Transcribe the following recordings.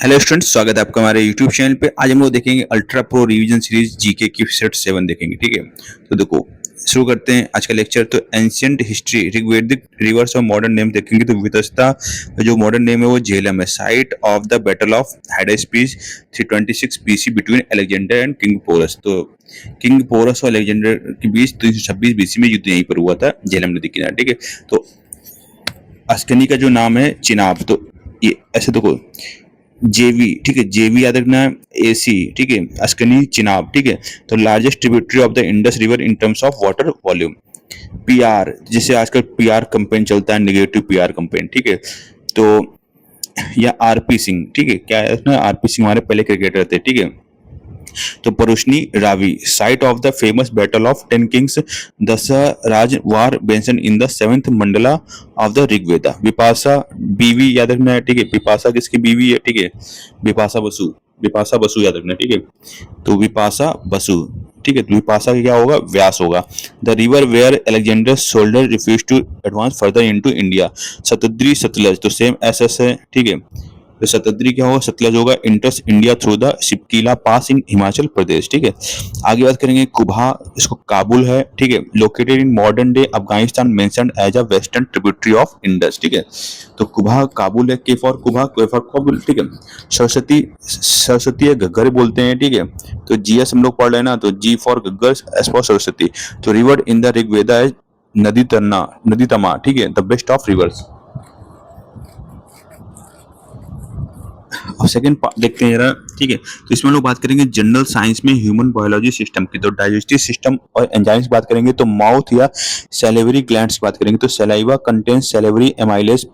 Hello students, स्वागत है आपका हमारे यूट्यूब चैनल पे। आज हम लोग देखेंगे ultra pro revision series GK की सेट 7 देखेंगे। ठीक है, तो देखो शुरू करते हैं आज का लेक्चर। तो एंशियंट हिस्ट्री, ऋग्वेदिक रिवर्स और मॉडर्न नेम देखेंगे। तो वितस्ता जो मॉडर्न नेम है वो झेलम है। Site of the battle of Hydaspes 326 BC between Alexander and king Porus. तो किंग पोरस और अलेक्जेंडर के बीच 326 बीसी में युद्ध यहीं पर हुआ था, झेलम नदी किनारे। ठीक है, तो अस्कनी का जो नाम है चिनाब। तो ये ऐसे देखो जेवी, ठीक है, जेवी याद रखना है। एसी, ठीक है, अस्कनी चिनाब। ठीक है, तो largest tributary of the Indus river in terms of water volume. PR, जिसे आजकल पीआर कैंपेन चलता है, नेगेटिव पीआर कैंपेन। ठीक है, तो या आरपी सिंह, ठीक है, क्या है ना, आरपी सिंह हमारे पहले क्रिकेटर थे। ठीक है, तो Parushni Ravi, site of the famous battle of 10 kings, Dasharajna war mentioned in the 7th mandala of the Rigveda. Vipasha BV याद रखना है। ठीक है, विपाशा किसकी बीवी है? ठीक है, विपाशा बसु, विपाशा बसु याद रखना है। ठीक है, तो विपाशा बसु। ठीक है, तो विपाशा का क्या होगा? व्यास होगा। The river where Alexander soldier refuse to advance further into India. Shatadri Sutlej, तो सेम एस है। ठीक है, तो शतद्री क्या होगा? सतलज होगा। इंटर्स इंडिया थ्रू द शिपकीला पास इन हिमाचल प्रदेश। ठीक है, आगे बात करेंगे कुबा, इसको काबुल है। ठीक है, located in modern day Afghanistan, mentioned as a western tributary of Indus. ठीक है, तो कुबा काबुल है। के फॉर कुबा, के फॉर काबुल। ठीक है, सरस्वती, सरस्वती घग्गर बोलते हैं। ठीक है, तो जीएस हम लोग पढ़ रहे हैं ना, तो G for Ghaggar, S for Saraswati. तो रिवर इन द ऋग्वेदा है नदी तन्ना, नदी तमा। ठीक है, द बेस्ट ऑफ रिवर्स। और सेकंड पार्ट देखते हैं जरा। ठीक है, तो इसमें लोग बात करेंगे जनरल साइंस में ह्यूमन बायोलॉजी सिस्टम की। तो डाइजेस्टिव सिस्टम और एंजाइम्स बात करेंगे। तो माउथ या सैलिवरी ग्लैंड्स की बात करेंगे। तो saliva contains salivary amylase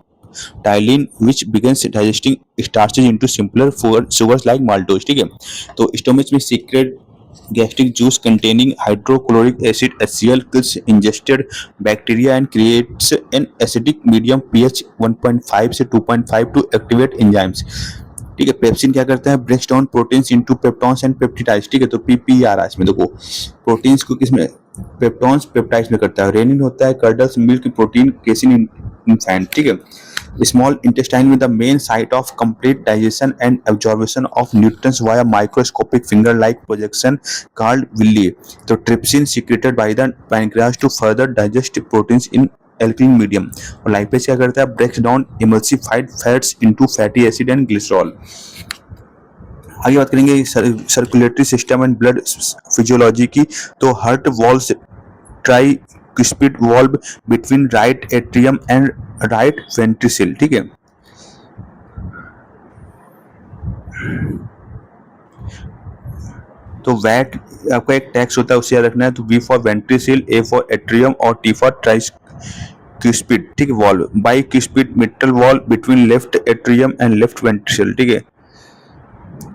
ptyalin which begins digesting starches into simpler sugars like maltose. ठीक है, तो स्टोमच में secrete gastric juice containing hydrochloric acid HCl kills ingested bacteria and creates an acidic medium pH 1.5 से 2.5 to activate enzymes। ठीक है, pepsin क्या करता है? Breaks down proteins into peptones and peptides. ठीक है, तो पीपीआर इसमें देखो प्रोटीन्स को किसमें? पेप्टॉन्स पेप्टाइड्स में करता है। रेनिन होता है कर्डल्स मिल्क प्रोटीन, केसिन इन फैट। ठीक है, small intestine with the main site of complete digestion and absorption of nutrients via microscopic finger-like projection called villi. तो trypsin secreted by the pancreas to further digest proteins in alkaline medium। और lipase क्या करता है? breaks down emulsified fats into fatty acid and glycerol। आगे बात करेंगे circulatory system and blood physiology की। तो heart valves tricuspid valve between right atrium and right ventricle. ठीक है, तो वैट आपका एक टैक्स होता है, उसे याद रखना है। तो V for ventricle, A for atrium और टी फॉर ट्राइस क्रिस्पिड। ठीक है, valve bicuspid mitral valve between left atrium and left ventricle. ठीक है,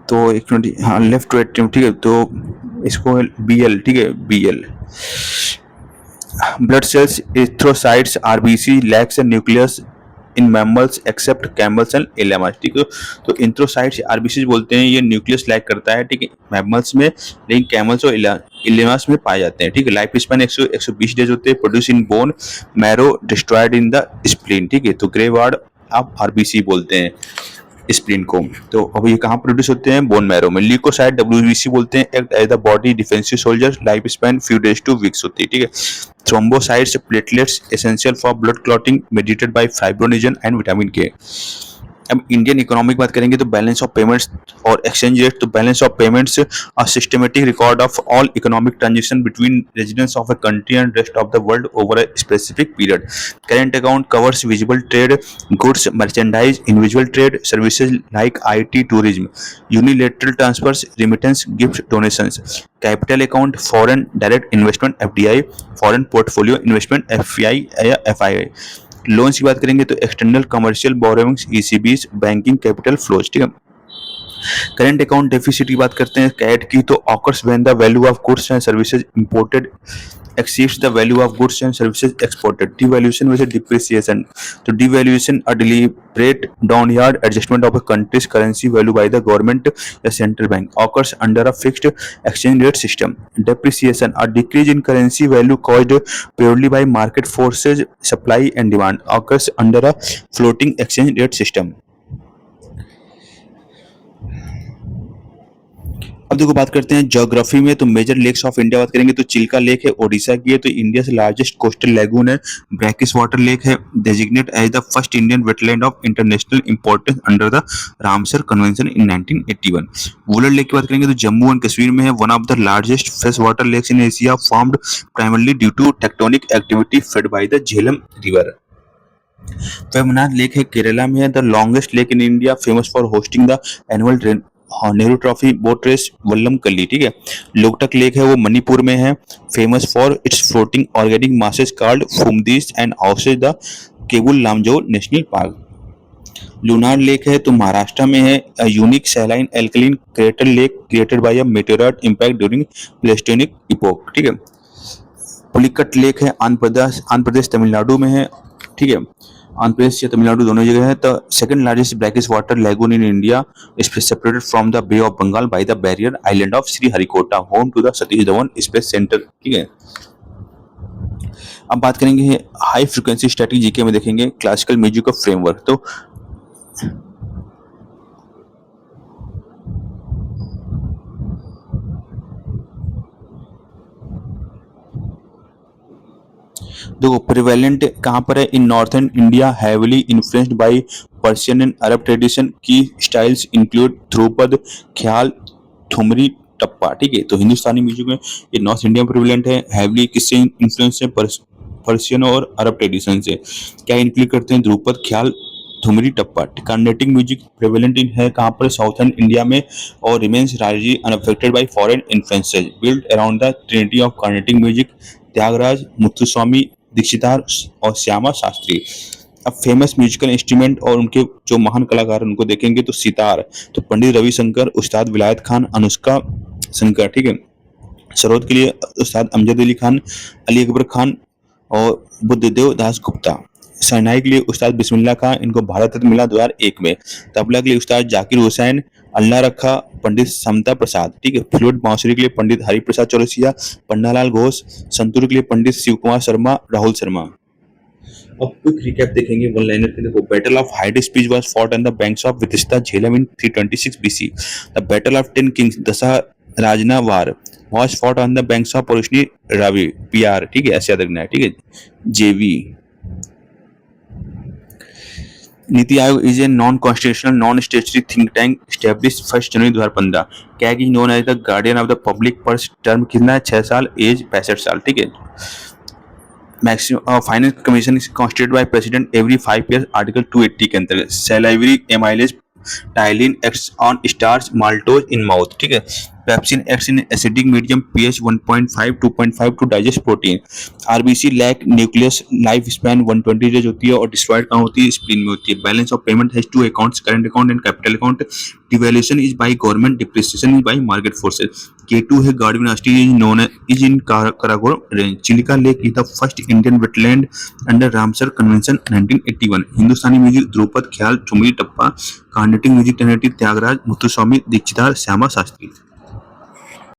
तो एक मिनट, हाँ लेफ्ट एट्रियम। ठीक है, तो इसको बीएल। ठीक है, BL. Blood cells erythrocytes RBC lacks and nucleus in mammals except camels and llamas. ठीक है, तो इंथ्रोसाइट्स आरबीसी बोलते हैं, ये न्यूक्लियस लैक करता है। ठीक है, मैमल्स में, लेकिन कैमल्स और इलेमास में पाए जाते हैं। ठीक है, लाइफ स्पैन 120 डेज होते हैं। Produce in bone marrow, destroyed in the spleen. ठीक है, तो ग्रे वार्ड आप आरबीसी बोलते हैं स्प्लीन को। तो अब ये कहाँ प्रोड्यूस होते हैं? बोन मैरो में। ल्यूकोसाइट डब्ल्यूबीसी बोलते हैं, act as the body defensive soldier, life span few days to weeks होती है। ठीक है, thrombocytes platelets essential for blood clotting, mediated by fibrinogen and vitamin K. अब इंडियन इकोनॉमी की बात करेंगे। तो बैलेंस ऑफ पेमेंट्स और एक्सचेंज रेट। तो balance of payments are systematic record of all economic transaction between residents of a country and rest of the world over a specific period. Current account covers visible trade, goods, merchandise, individual trade, services like IT, tourism, unilateral transfers, remittance, gift, donations. Capital account foreign direct investment FDI, foreign portfolio investment FI या FII. Loans की बात करेंगे तो external commercial borrowings, ECBs, banking capital flows. ठीक है, current account deficit की बात करते हैं कैट की। तो occurs when the value of goods and services imported exceeds the value of goods and services exported। devaluation वैसे depreciation। तो devaluation a deliberate downward adjustment of a country's currency value by the government या central bank occurs under a fixed exchange rate system। depreciation a decrease in currency value caused purely by market forces supply and demand occurs under a floating exchange rate system। अब देखो बात करते हैं geography में, तो major lakes of India बात करेंगे तो चिल्का लेक है, ओडिशा की है, तो इंडिया से लार्जेस्ट कोस्टल लैगून है। ब्रैकिस वाटर लेक है, designated as the first Indian wetland of international importance under the Ramsar convention in 1981। Wular lake की बात करेंगे तो जम्मू एंड कश्मीर में है, one of the largest fresh water lakes in Asia, formed primarily due to tectonic activity fed by the Jhelum river. Vembanad lake है, केरला में है, the longest lake in India, famous for hosting the annual Nehru Trophy Boat Race Vallam Kali, ठीक है। Loktak lake है वो मणिपुर में है, famous for its floating organic masses called phumdis and houses the Keibul Lamjao national park. Lonar lake है तो महाराष्ट्र में है, unique saline alkaline crater lake created by a meteorite impact during Pleistocene epoch, ठीक है। पुलिकट लेक है आंध्र प्रदेश तमिलनाडु में है, ठीक है। आंध्र प्रदेश या तमिलनाडु दोनों जगह है। The second largest brackish water lagoon in India is separated from the Bay of Bengal by the barrier island of Sriharikota, home to the Satish Dhawan Space Centre, ठीक है। अब बात करेंगे हाई फ्रीक्वेंसी स्टैटिक जीके में देखेंगे क्लासिकल म्यूजिक का फ्रेमवर्क। तो देखो प्रिवेलेंट कहाँ पर है, इन northern India, heavily influenced by Persian and Arab tradition. की स्टाइल्स इंक्लूड ध्रुपद, ख्याल, ठुमरी, टप्पा, ठीक है। तो हिंदुस्तानी म्यूजिक में ये नॉर्थ इंडिया में प्रिवेलेंट है, हैवीली किससे इन्फ्लुएंस है, पर्शियन और अरब ट्रेडिशन से। क्या इंक्लूड करते हैं, Dhrupad, Khayal, Thumri, Tappa. Carnatic music prevalent in है कहाँ पर, साउथर्न इंडिया में, और remains largely unaffected by foreign influences, build around the trinity of Carnatic music, Tyagaraja, Muthuswami Dikshitar और श्यामा शास्त्री। अब फेमस म्यूजिकल इंस्ट्रूमेंट और उनके जो महान कलाकार उनको देखेंगे तो सितार तो पंडित रविशंकर, उस्ताद विलायत खान, अनुष्का शंकर, ठीक है। सरोद के लिए उस्ताद अमजद अली खान, अली अकबर खान और बुद्धदेव दास गुप्ता। शहनाई के लिए उस्ताद बिस्मिल्लाह खान, इनको भारत रत्न मिला 2001 में। तबला के लिए उस्ताद जाकिर हुसैन, अल्लाह रखा पंडित समता प्रसाद, ठीक है। फ्लूट बांसुरी के लिए पंडित हरिप्रसाद चौरसिया, पन्नालाल घोष। संतूर के लिए पंडित शिव कुमार शर्मा, राहुल शर्मा। अब क्विक रिकैप देखेंगे वन लाइनर के। देखो battle of Hydaspes was fought on the banks of Vitasta Jhelum in 326 BC। The battle of 10 kings Dasharajna war was fought on the banks of Parushni Ravi, PR, ठीक है, ऐसे याद रखना है, ठीक है। JV। NITI Aayog is a non constitutional non statutory think tank establish 1 January 2015। CAG is known as the guardian of the public purse, term कितना है, 6 साल, एज 65 साल, ठीक है। Maximum Finance Commission is constituted by president every 5 years, article 280 के अंतर्गत। Salivary amylase ptyalin acts on starch maltose in mouth, ठीक है। Pepsin acts in acidic medium pH 1.5 2.5 to digest protein. RBC lack nucleus life span 120 days होती है और destroyed कहाँ होती है, स्प्लीन में होती है। Balance of payment has 2 accounts, current account and capital account. Devaluation is by government, depreciation is by market forces. K2 है guard dynasty is in Karakoram range. Chilika lake is the first Indian wetland under Ramsar convention 1981। Hindustani music Dhrupad, Khayal, Thumri, Tappa. Carnatic music Tyagaraja, Muthuswami Dikshitar, Shyama Shastri.